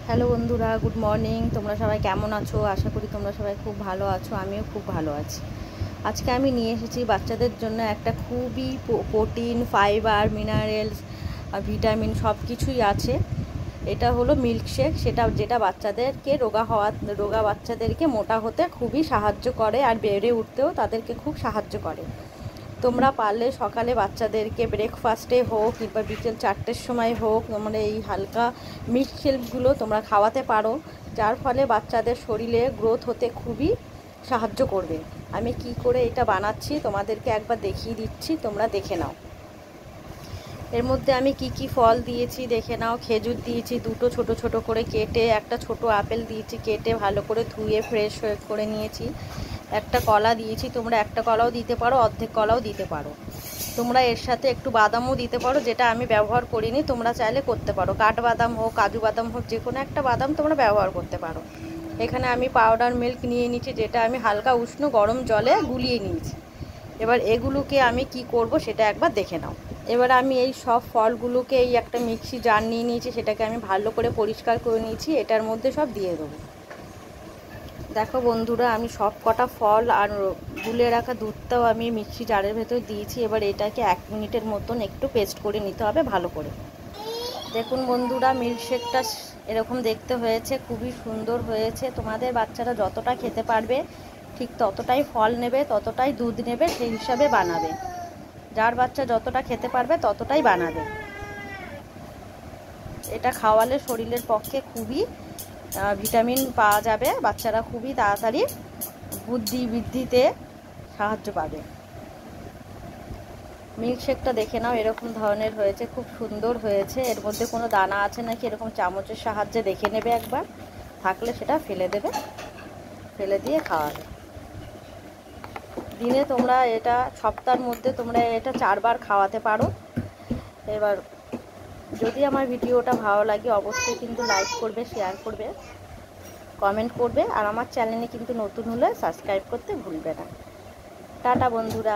Hello বন্ধুরা, good morning. তোমরা সবাই কেমন আছো? আশা করি তোমরা সবাই খুব ভালো আছো। আমিও খুব ভালো আছি। আজকে আমি নিয়ে এসেছি বাচ্চাদের জন্য একটা খুবই প্রোটিন, ফাইবার, মিনারেলস, ভিটামিন সব কিছুই আছে। এটা হলো মিল্কশেক, যেটা বাচ্চাদেরকে রোগা বাচ্চাদেরকে মোটা হতে খুবই সাহায্য করে, আর বেড়ে উঠতেও তাদেরকে খুব সাহায্য করে। তোমরা পারলে সকালে বাচ্চাদেরকে ব্রেকফাস্টে হোক কিংবা বিকেল 4টের সময় হোক, তোমরা এই হালকা মিল্কশেকগুলো তোমরা খাওয়াতে পারো, যার ফলে বাচ্চাদের শরীরে গ্রোথ হতে খুবই সাহায্য করবে। আমি কি করে এটা বানাচ্ছি তোমাদেরকে একবার দেখিয়ে দিচ্ছি, তোমরা দেখে নাও। এর মধ্যে আমি কি ফল দিয়েছি দেখে নাও। খেজুর দিয়েছি দুটো ছোট ছোট করে কেটে, একটা ছোট আপেল দিয়েছি কেটে ভালো করে ধুয়ে ফ্রেশ করে নিয়েছি। একটা কলা দিয়েছি, তোমরা একটা কলাও দিতে পারো, অর্ধেক কলাও দিতে পারো। তোমরা এর সাথে একটু বাদামও দিতে পারো, যেটা আমি ব্যবহার করিনি, তোমরা চাইলে করতে পারো। কাঠবাদাম হোক, কাজু বাদাম হোক, যে কোনো একটা বাদাম তোমরা ব্যবহার করতে পারো। এখানে আমি পাউডার মিল্ক নিয়ে নিয়েছি, যেটা আমি হালকা উষ্ণ গরম জলে গুলিয়ে নিয়েছি। এবার এগুলোকে আমি কি করব সেটা একবার দেখে নাও। এবার আমি এই সব ফলগুলোকে এই একটা মিক্সি জার নিয়ে নিয়েছি, সেটাকে আমি ভালো করে পরিষ্কার করে নিয়েছি। এটার মধ্যে সব দিয়ে দেবো। দেখো বন্ধুরা, আমি সব কটা ফল আর গুলে রাখা দুধটাও আমি মিক্সি জারের ভেতর দিয়েছি। এবার এটাকে 1 মিনিটের মতন একটু পেস্ট করে নিতে হবে ভালো করে। দেখুন বন্ধুরা, মিল্কশেকটা এরকম দেখতে হয়েছে, খুবই সুন্দর হয়েছে। তোমাদের বাচ্চারা যতটা খেতে পারবে ঠিক ততটাই ফল নেবে, ততটাই দুধ নেবে, সেই হিসাবে বানাবে। যার বাচ্চা যতটা খেতে পারবে ততটাই বানাবে। এটা খাওয়ালে শরীরের পক্ষে খুবই ভিটামিন পাওয়া যাবে। বাচ্চারা খুবই তাড়াতাড়ি বুদ্ধি বৃদ্ধিতে সাহায্য পাবে। মিল্কশেকটা দেখে নাও, এরকম ধরনের হয়েছে, খুব সুন্দর হয়েছে। এর মধ্যে কোনো দানা আছে নাকি এরকম চামচের সাহায্যে দেখে নেবে একবার, থাকলে সেটা ফেলে দেবে, ফেলে দিয়ে খাওয়াবে। দিনে তোমরা এটা সপ্তাহের মধ্যে তোমরা এটা 4 বার খাওয়াতে পারো। এবার যদি আমার ভিডিওটা ভালো লাগে অবশ্যই কিন্তু লাইক করবে, শেয়ার করবে, কমেন্ট করবে, আর আমার চ্যানেলে কিন্তু নতুন হলে সাবস্ক্রাইব করতে ভুলবে না। টাটা বন্ধুরা।